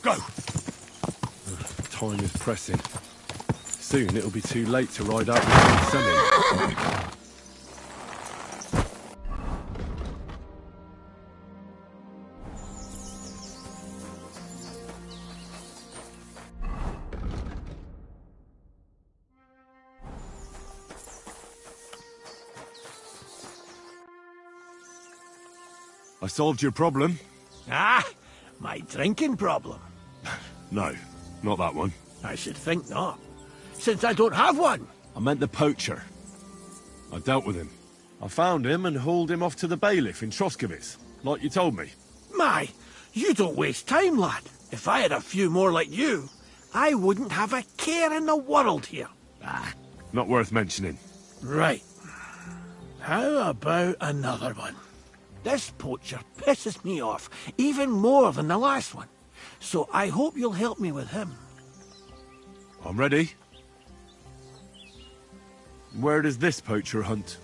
Go! Time is pressing. Soon it'll be too late to ride out with the sun in. I solved your problem. Ah, my drinking problem. No, not that one. I should think not, since I don't have one. I meant the poacher. I dealt with him. I found him and hauled him off to the bailiff in Troskowitz, like you told me. My, you don't waste time, lad. If I had a few more like you, I wouldn't have a care in the world here. Ah, not worth mentioning. Right. How about another one? This poacher pisses me off even more than the last one, so I hope you'll help me with him. I'm ready. Where does this poacher hunt?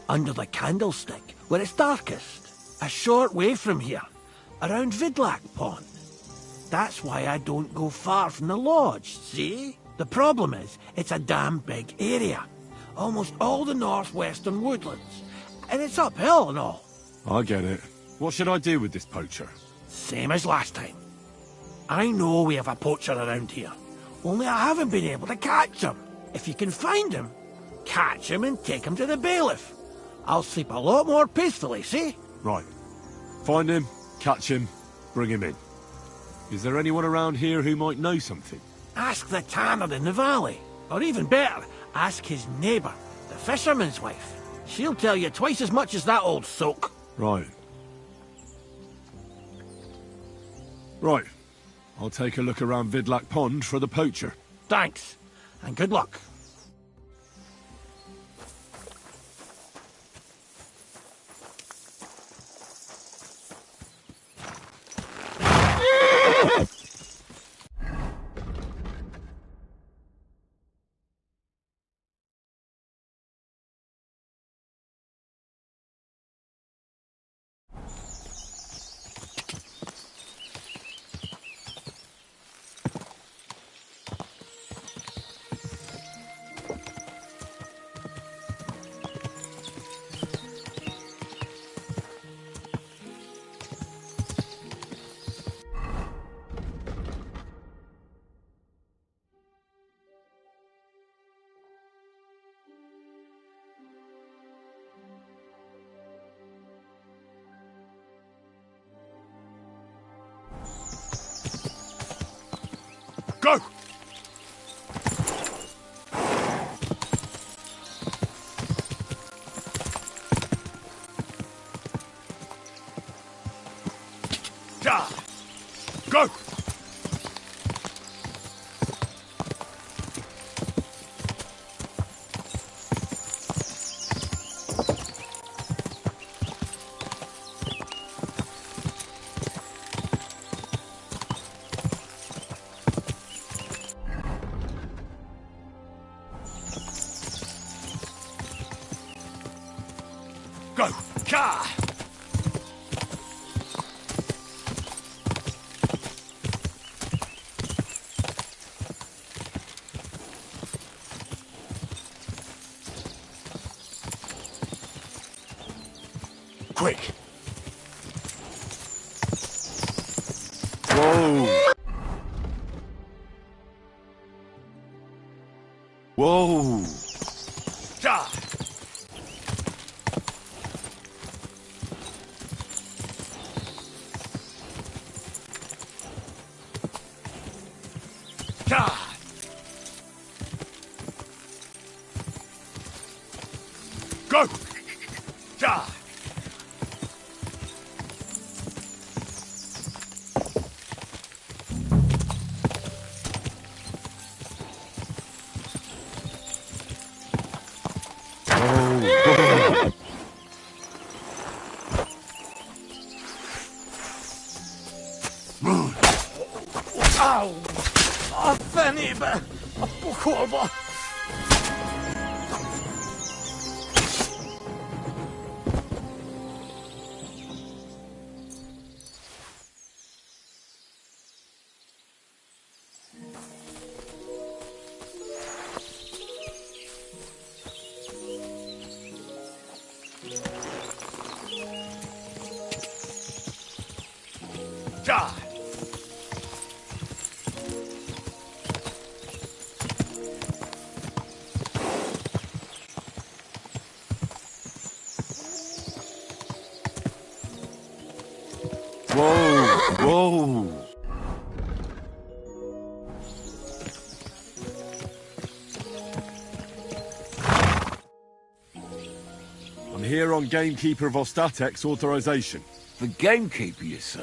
Under the candlestick, where it's darkest. A short way from here, around Vidlak Pond. That's why I don't go far from the lodge, see? The problem is, it's a damn big area. Almost all the northwestern woodlands. And it's uphill and all. I get it. What should I do with this poacher? Same as last time. I know we have a poacher around here. Only I haven't been able to catch him. If you can find him, catch him and take him to the bailiff. I'll sleep a lot more peacefully, see? Right. Find him, catch him, bring him in. Is there anyone around here who might know something? Ask the tanner in the valley. Or even better, ask his neighbour, the fisherman's wife. She'll tell you twice as much as that old soak. Right. Right. I'll take a look around Vidlak Pond for the poacher. Thanks, and good luck. Go! Ja! Go! Go! Ka! Quick! Whoa! Whoa! Ja! Ja! Go! Ja! Au! A fennibe! A buchholva! Ja! Whoa! Whoa! I'm here on Gamekeeper of Ostatek's authorization. The gamekeeper, you say?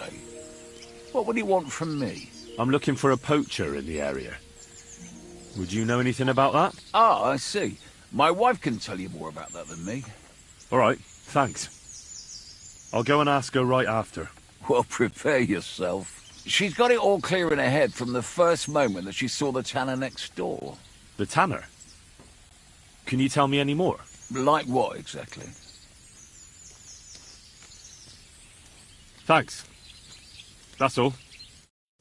What would he want from me? I'm looking for a poacher in the area. Would you know anything about that? Ah, I see. My wife can tell you more about that than me. All right, thanks. I'll go and ask her right after. Well, prepare yourself. She's got it all clear in her head from the first moment that she saw the tanner next door. The tanner? Can you tell me any more? Like what, exactly? Thanks. That's all.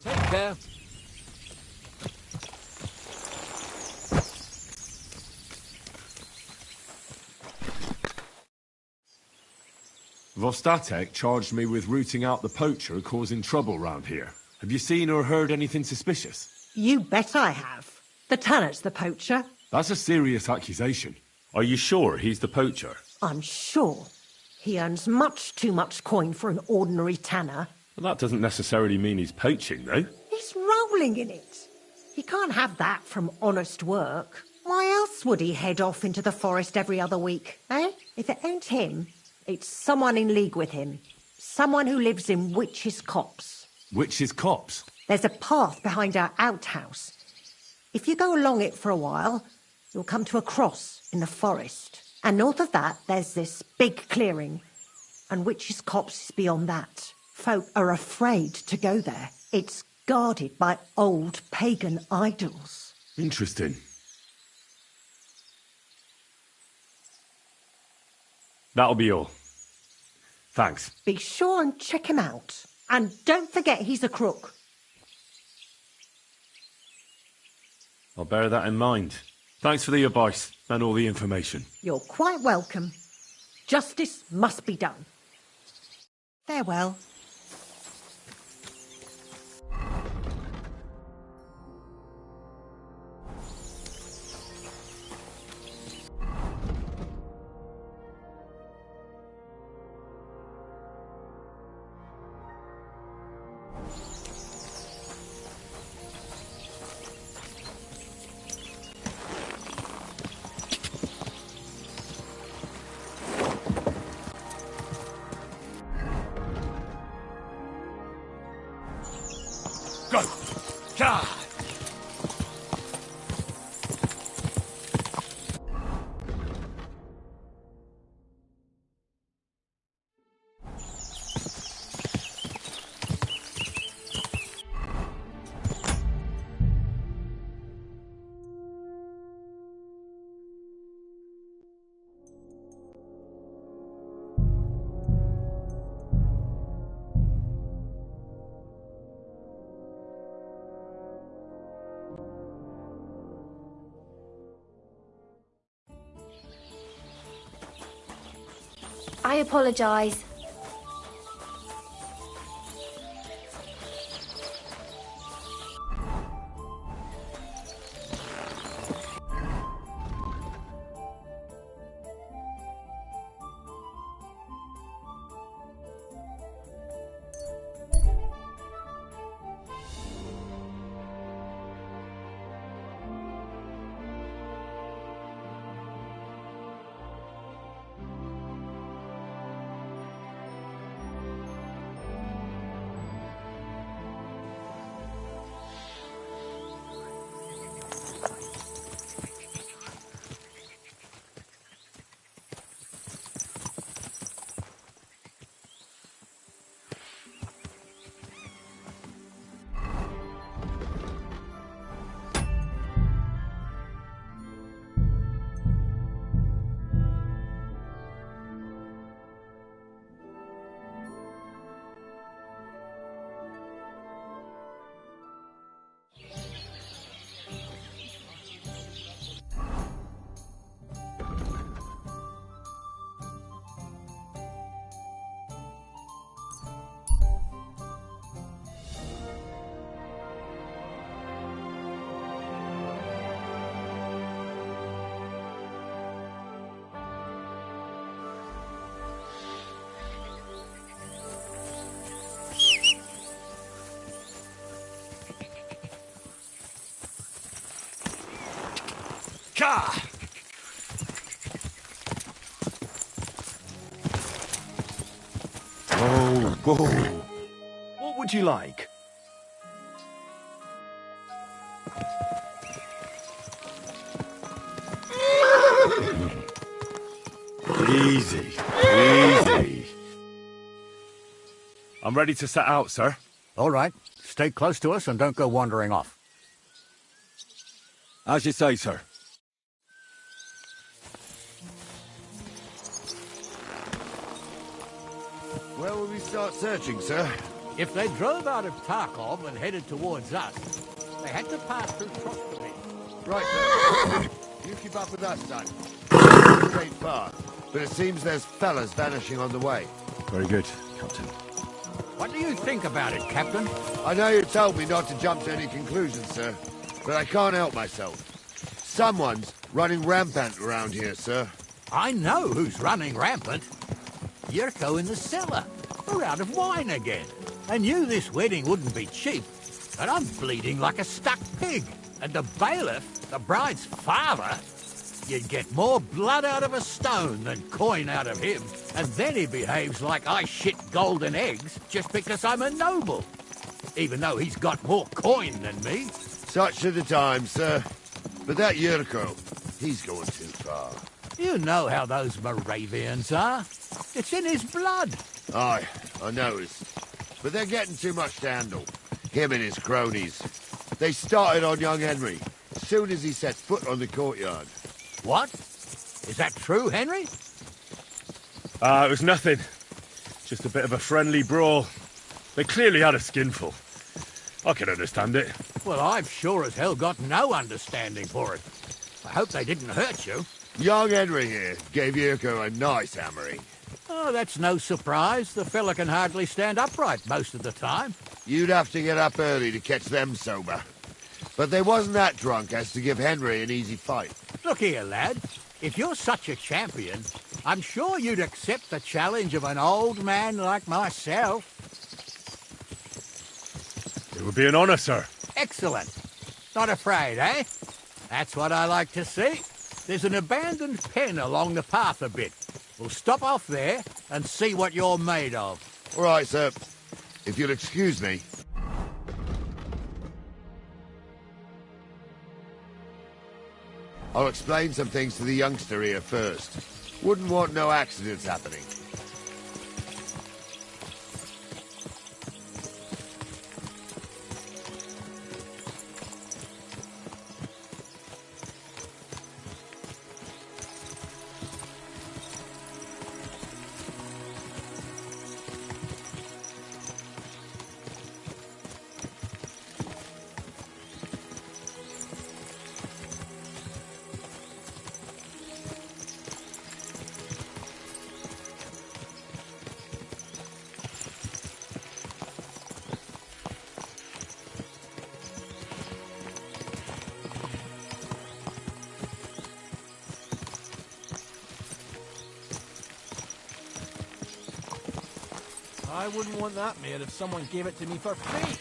Take care. Vostatek charged me with rooting out the poacher causing trouble round here. Have you seen or heard anything suspicious? You bet I have. The tanner's the poacher. That's a serious accusation. Are you sure he's the poacher? I'm sure. He earns much too much coin for an ordinary tanner. Well, that doesn't necessarily mean he's poaching, though. He's rolling in it. He can't have that from honest work. Why else would he head off into the forest every other week, eh? If it ain't him, it's someone in league with him. Someone who lives in Witch's Copse. Witch's Copse? There's a path behind our outhouse. If you go along it for a while, you'll come to a cross in the forest. And north of that, there's this big clearing. And Witch's Copse is beyond that. Folk are afraid to go there. It's guarded by old pagan idols. Interesting. That'll be all. Thanks. Be sure and check him out. And don't forget he's a crook. I'll bear that in mind. Thanks for the advice and all the information. You're quite welcome. Justice must be done. Farewell. Go! Ja! I apologise. Gah! Oh, whoa. What would you like? Easy, easy. I'm ready to set out, sir. All right. Stay close to us and don't go wandering off. As you say, sir. Where will we start searching, sir? If they drove out of Tarkov and headed towards us, they had to pass through Trostevere. Right, sir. You keep up with us, son. We ain't far, but it seems there's fellas vanishing on the way. Very good, Captain. What do you think about it, Captain? I know you told me not to jump to any conclusions, sir, but I can't help myself. Someone's running rampant around here, sir. I know who's running rampant. Yurko in the cellar. We're out of wine again. I knew this wedding wouldn't be cheap, but I'm bleeding like a stuck pig. And the bailiff, the bride's father, you'd get more blood out of a stone than coin out of him. And then he behaves like I shit golden eggs just because I'm a noble. Even though he's got more coin than me. Such are the times, sir. But that Yurko, he's going too far. You know how those Moravians are. It's in his blood. Aye, I noticed. But they're getting too much to handle. Him and his cronies. They started on young Henry, as soon as he set foot on the courtyard. What? Is that true, Henry? It was nothing. Just a bit of a friendly brawl. They clearly had a skinful. I can understand it. Well, I've sure as hell got no understanding for it. I hope they didn't hurt you. Young Henry here gave Yurko a nice hammering. Oh, that's no surprise. The fella can hardly stand upright most of the time. You'd have to get up early to catch them sober. But they wasn't that drunk as to give Henry an easy fight. Look here, lad. If you're such a champion, I'm sure you'd accept the challenge of an old man like myself. It would be an honour, sir. Excellent. Not afraid, eh? That's what I like to see. There's an abandoned pen along the path a bit. We'll stop off there and see what you're made of. All right, sir. If you'll excuse me. I'll explain some things to the youngster here first. Wouldn't want no accidents happening. I wouldn't want that made if someone gave it to me for free.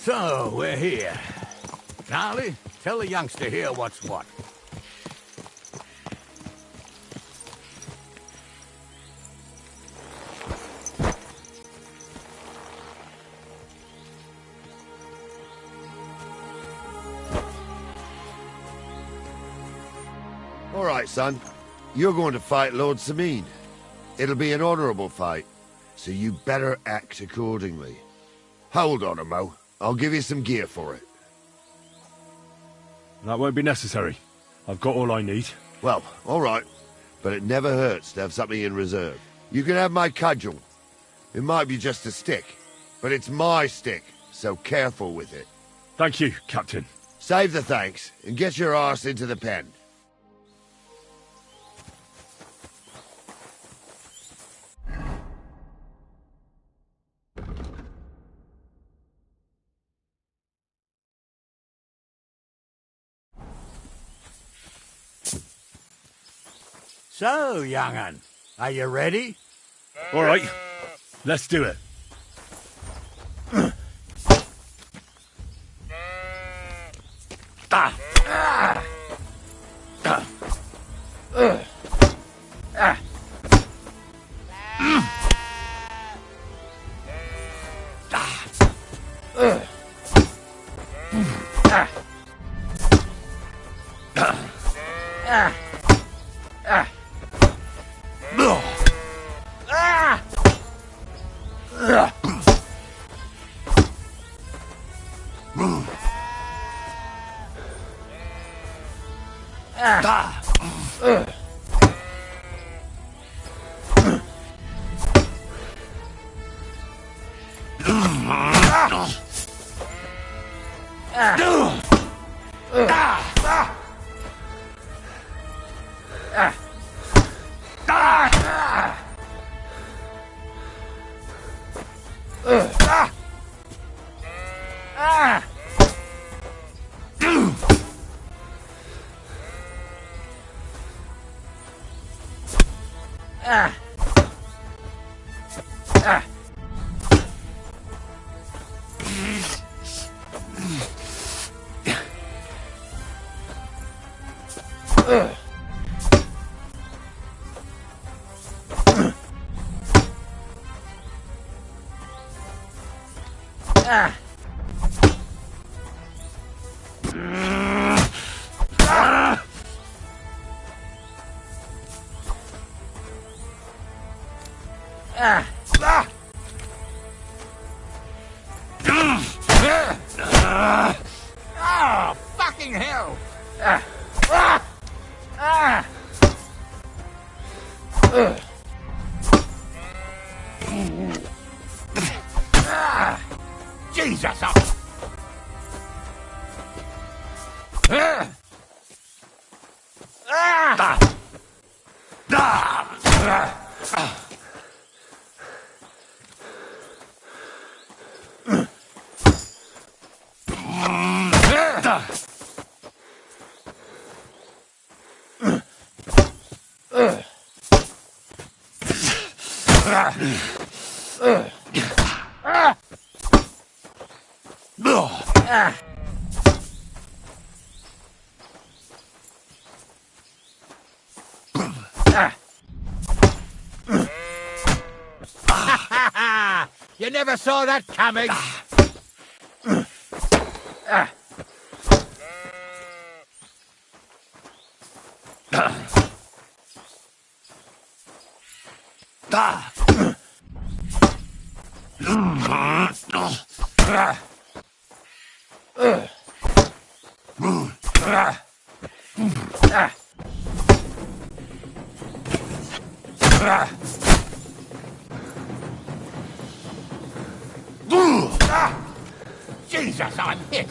So, we're here. Gnarly, tell the youngster here what's what. All right, son. You're going to fight Lord Sameen. It'll be an honourable fight, so you better act accordingly. Hold on, Mo. I'll give you some gear for it. That won't be necessary. I've got all I need. Well, all right. But it never hurts to have something in reserve. You can have my cudgel. It might be just a stick, but it's my stick, so careful with it. Thank you, Captain. Save the thanks, and get your arse into the pen. So, young'un, are you ready? All right, let's do it. Oh, fucking hell! Jesus! You never saw that coming. Jesus, I'm hit.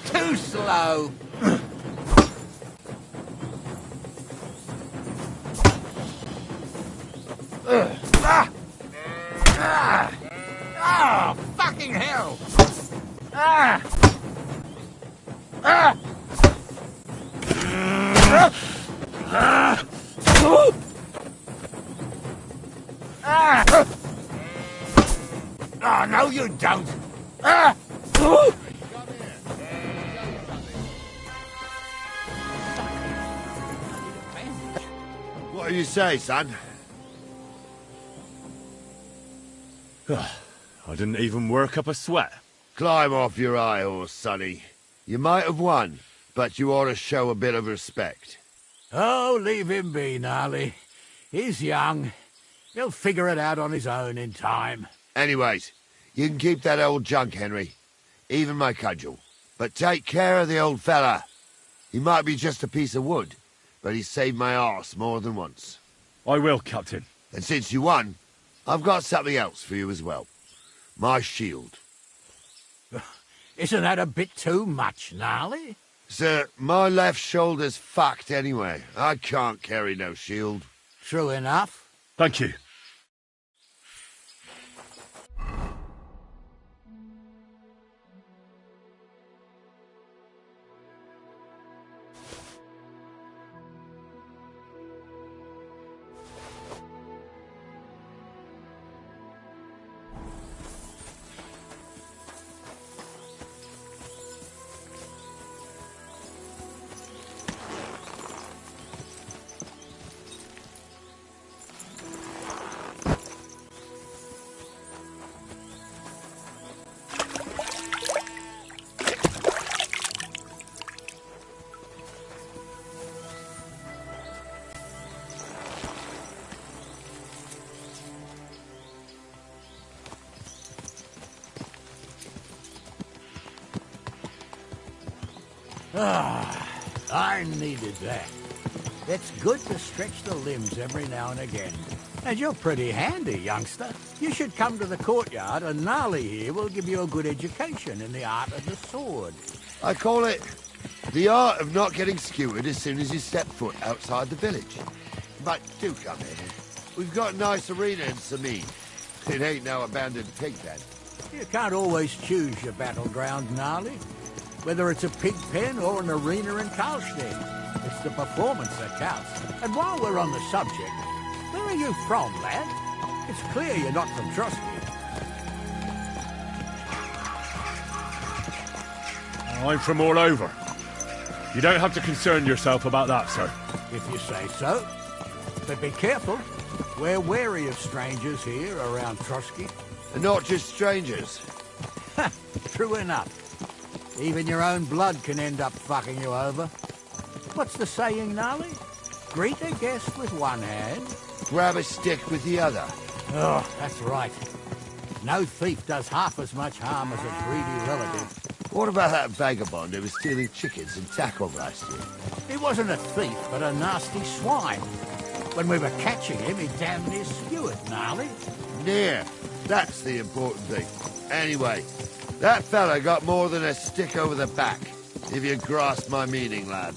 Too slow. Oh, fucking hell! Oh, no, you don't. What do you say, son? I didn't even work up a sweat. Climb off your high horse, sonny. You might have won, but you ought to show a bit of respect. Oh, leave him be, Gnarly. He's young. He'll figure it out on his own in time. Anyways, you can keep that old junk, Henry. Even my cudgel. But take care of the old fella. He might be just a piece of wood, but he's saved my arse more than once. I will, Captain. And since you won, I've got something else for you as well. My shield. Isn't that a bit too much, Gnarly? Sir, my left shoulder's fucked anyway. I can't carry no shield. True enough. Thank you. I needed that. It's good to stretch the limbs every now and again. And you're pretty handy, youngster. You should come to the courtyard, and Gnarly here will give you a good education in the art of the sword. I call it the art of not getting skewered as soon as you step foot outside the village. But do come in. We've got a nice arena in Sameen. It ain't no abandoned pig pen. You can't always choose your battleground, Gnarly. Whether it's a pig pen or an arena in Karlstein. It's the performance that counts. And while we're on the subject, where are you from, lad? It's clear you're not from Trotsky. I'm from all over. You don't have to concern yourself about that, sir. If you say so. But be careful. We're wary of strangers here around Trotsky. And not just strangers. True enough. Even your own blood can end up fucking you over. What's the saying, Gnarly? Greet a guest with one hand. Grab a stick with the other. Oh, that's right. No thief does half as much harm as a greedy relative. What about that vagabond who was stealing chickens in Tackle last year? He wasn't a thief, but a nasty swine. When we were catching him, he damn near skewered, Gnarly. Near. That's the important thing. Anyway, that fella got more than a stick over the back, if you grasp my meaning, lad.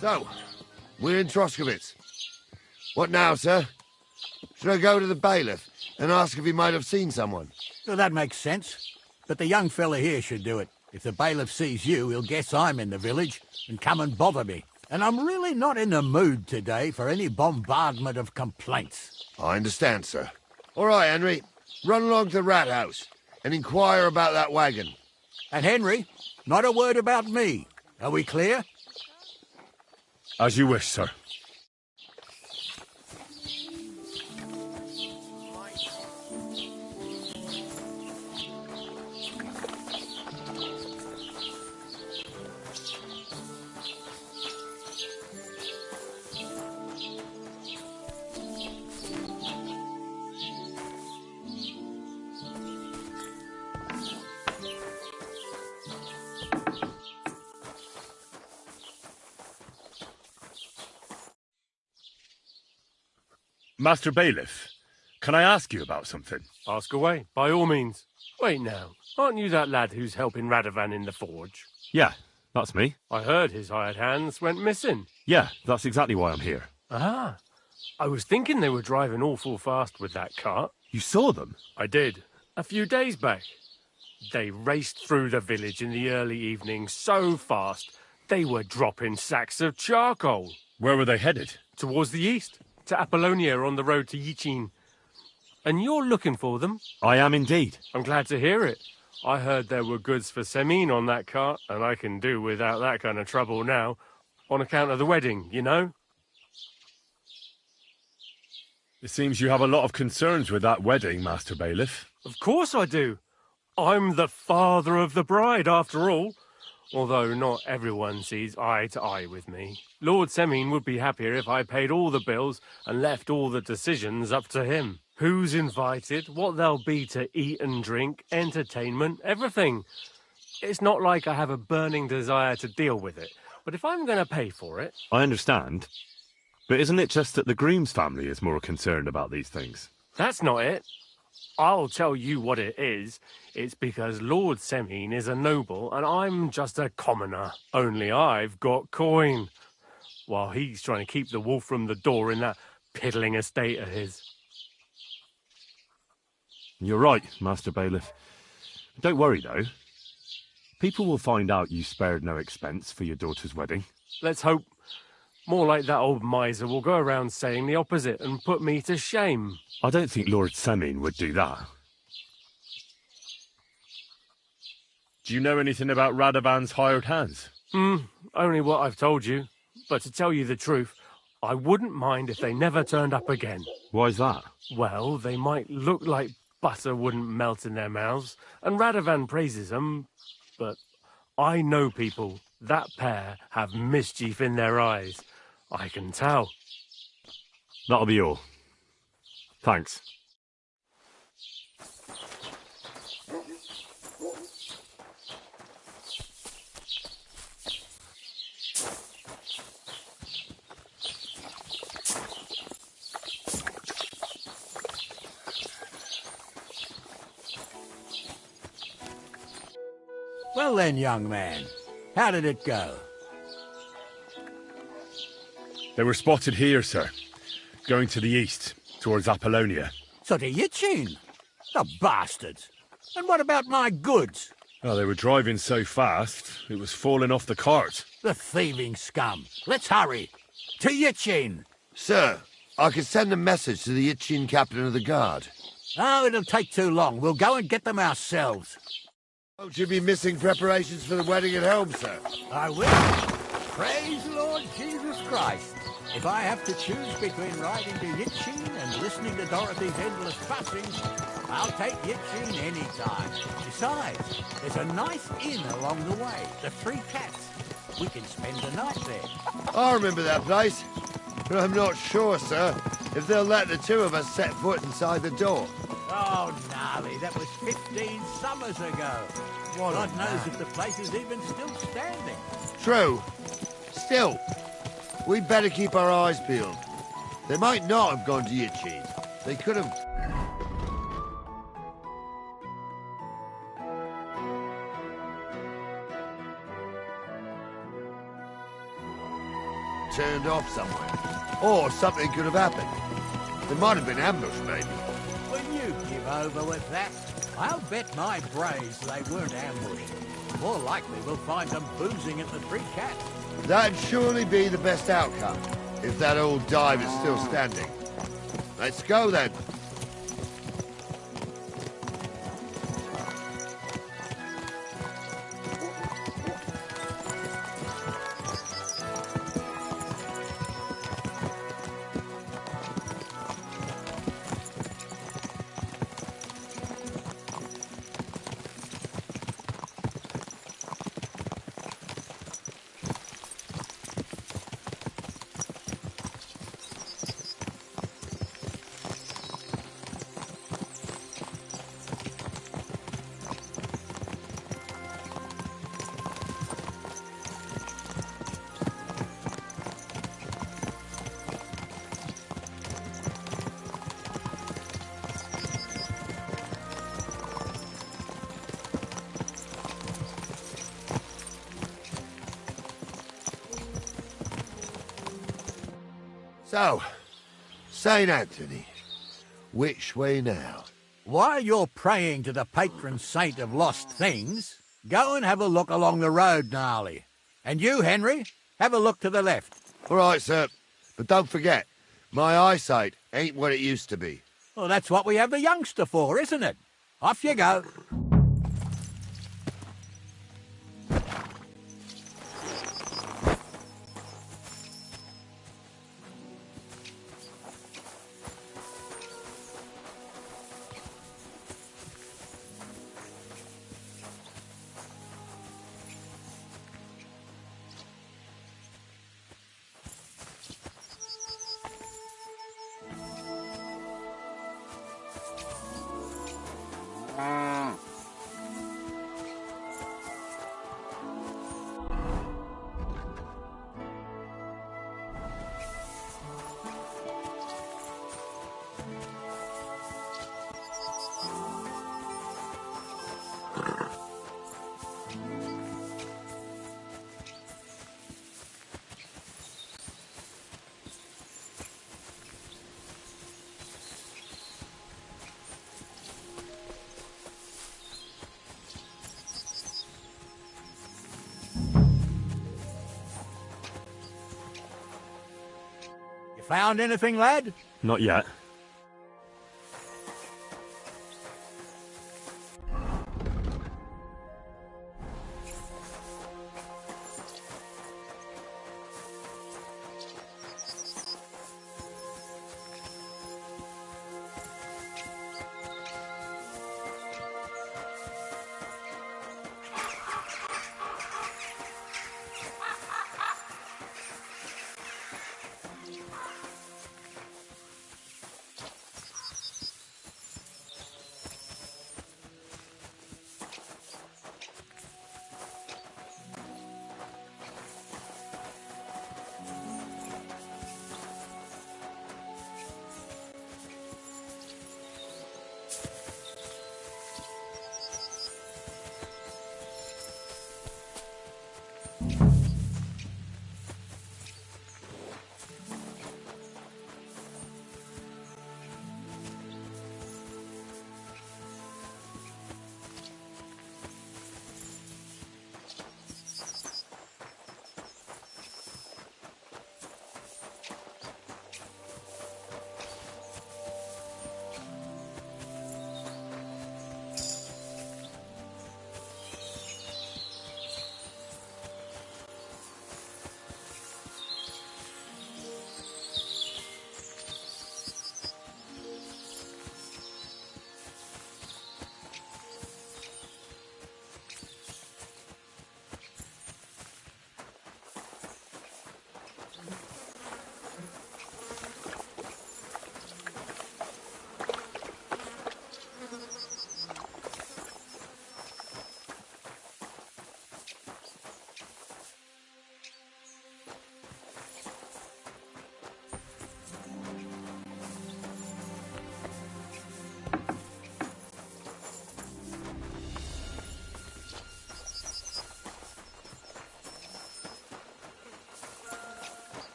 So, we're in Troskowitz. What now, sir? Should I go to the bailiff and ask if he might have seen someone? Well, that makes sense. But the young fella here should do it. If the bailiff sees you, he'll guess I'm in the village and come and bother me. And I'm really not in the mood today for any bombardment of complaints. I understand, sir. All right, Henry. Run along to the rat house and inquire about that wagon. And Henry, not a word about me. Are we clear? As you wish, sir. Master Bailiff, can I ask you about something? Ask away, by all means. Wait now, aren't you that lad who's helping Radovan in the forge? Yeah, that's me. I heard his hired hands went missing. Yeah, that's exactly why I'm here. Ah, I was thinking they were driving awful fast with that cart. You saw them? I did, a few days back. They raced through the village in the early evening so fast, they were dropping sacks of charcoal. Where were they headed? Towards the east, to Apollonia on the road to Yichin. And you're looking for them? I am indeed. I'm glad to hear it. I heard there were goods for Semine on that cart, and I can do without that kind of trouble now, on account of the wedding, you know? It seems you have a lot of concerns with that wedding, Master Bailiff. Of course I do. I'm the father of the bride, after all. Although not everyone sees eye to eye with me. Lord Semine would be happier if I paid all the bills and left all the decisions up to him. Who's invited, what there'll be to eat and drink, entertainment, everything. It's not like I have a burning desire to deal with it, but if I'm going to pay for it... I understand. But isn't it just that the groom's family is more concerned about these things? That's not it. I'll tell you what it is. It's because Lord Semine is a noble and I'm just a commoner. Only I've got coin. While he's trying to keep the wolf from the door in that piddling estate of his. You're right, Master Bailiff. Don't worry, though. People will find out you spared no expense for your daughter's wedding. Let's hope. More like that old miser will go around saying the opposite and put me to shame. I don't think Lord Semin would do that. Do you know anything about Radovan's hired hands? Only what I've told you. But to tell you the truth, I wouldn't mind if they never turned up again. Why's that? Well, they might look like butter wouldn't melt in their mouths, and Radovan praises them, but I know people. That pair have mischief in their eyes. I can tell. That'll be all. Thanks. Well then, young man, how did it go? They were spotted here, sir. Going to the east, towards Apollonia. So to Yitchin? The bastards! And what about my goods? Oh, they were driving so fast, it was falling off the cart. The thieving scum. Let's hurry. To Yitchin! Sir, I can send a message to the Itchin captain of the guard. Oh, it'll take too long. We'll go and get them ourselves. Won't you be missing preparations for the wedding at home, sir? I will. Praise the Lord Jesus Christ. If I have to choose between riding to Yitchin and listening to Dorothy's endless fussing, I'll take Yitchin any time. Besides, there's a nice inn along the way, the Three Cats. We can spend the night there. I remember that place, but I'm not sure, sir, if they'll let the two of us set foot inside the door. Oh, gnarly, that was 15 summers ago. God knows if the place is even still standing. True. Still, we'd better keep our eyes peeled. They might not have gone to Yitchin. They could have... turned off somewhere. Or something could have happened. They might have been ambushed, maybe. Will you give over with that? I'll bet my brains they weren't ambushed. More likely we'll find them boozing at the Three Cats. That'd surely be the best outcome, if that old dive is still standing. Let's go, then. So, St. Anthony, which way now? While you're praying to the patron saint of lost things, go and have a look along the road, Gnarly. And you, Henry, have a look to the left. All right, sir. But don't forget, my eyesight ain't what it used to be. Well, that's what we have the youngster for, isn't it? Off you go. Found anything, lad? Not yet.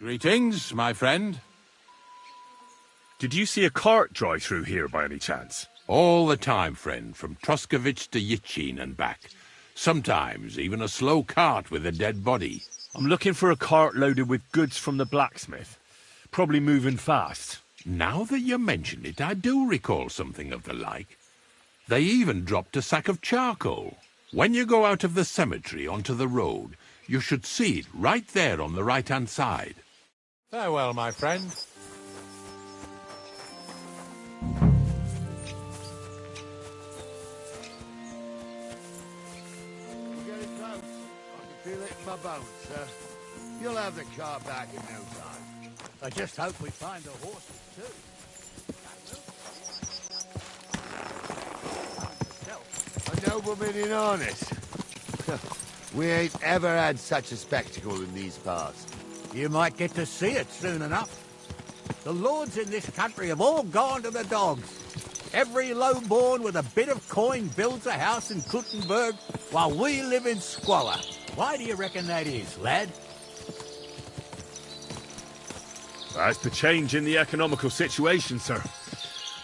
Greetings, my friend. Did you see a cart drive through here by any chance? All the time, friend, from Troskovich to Yitchin and back. Sometimes even a slow cart with a dead body. I'm looking for a cart loaded with goods from the blacksmith. Probably moving fast. Now that you mention it, I do recall something of the like. They even dropped a sack of charcoal. When you go out of the cemetery onto the road, you should see it right there on the right-hand side. Farewell, my friend. We're getting close. I can feel it in my bones, sir. You'll have the car back in no time. I just hope we find the horses, too. A nobleman in harness. We ain't ever had such a spectacle in these parts. You might get to see it soon enough. The lords in this country have all gone to the dogs. Every lowborn with a bit of coin builds a house in Kuttenberg while we live in squalor. Why do you reckon that is, lad? That's the change in the economical situation, sir.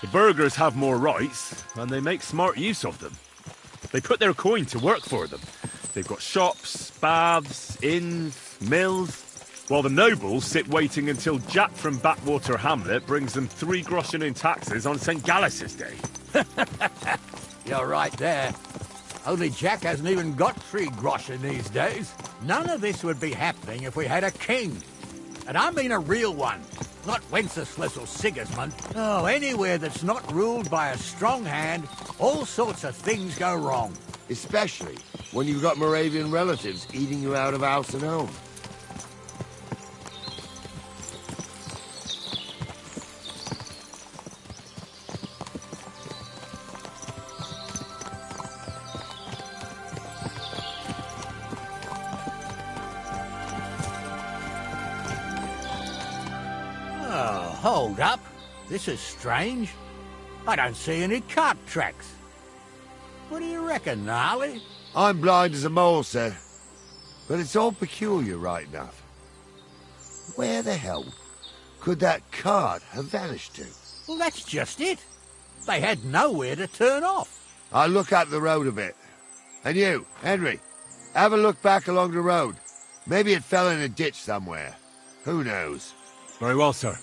The burghers have more rights, and they make smart use of them. They put their coin to work for them. They've got shops, baths, inns, mills, while the nobles sit waiting until Jack from Backwater Hamlet brings them 3 groschen in taxes on St. Gallus's Day. You're right there. Only Jack hasn't even got 3 groschen these days. None of this would be happening if we had a king. And I mean a real one, not Wenceslas or Sigismund. Oh, anywhere that's not ruled by a strong hand, all sorts of things go wrong. Especially when you've got Moravian relatives eating you out of house and home. Oh, hold up. This is strange. I don't see any cart tracks. What do you reckon, Gnarly? I'm blind as a mole, sir. But it's all peculiar right enough. Where the hell could that cart have vanished to? Well, that's just it. They had nowhere to turn off. I'll look up the road a bit. And you, Henry, have a look back along the road. Maybe it fell in a ditch somewhere. Who knows? Very well, sir.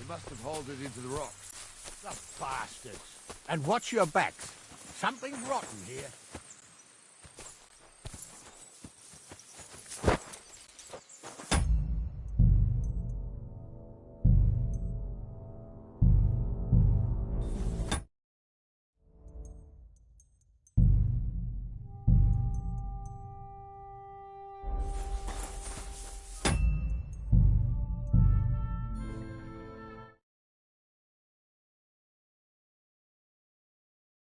Must have hauled it into the rocks. The bastards. And watch your backs. Something's rotten here.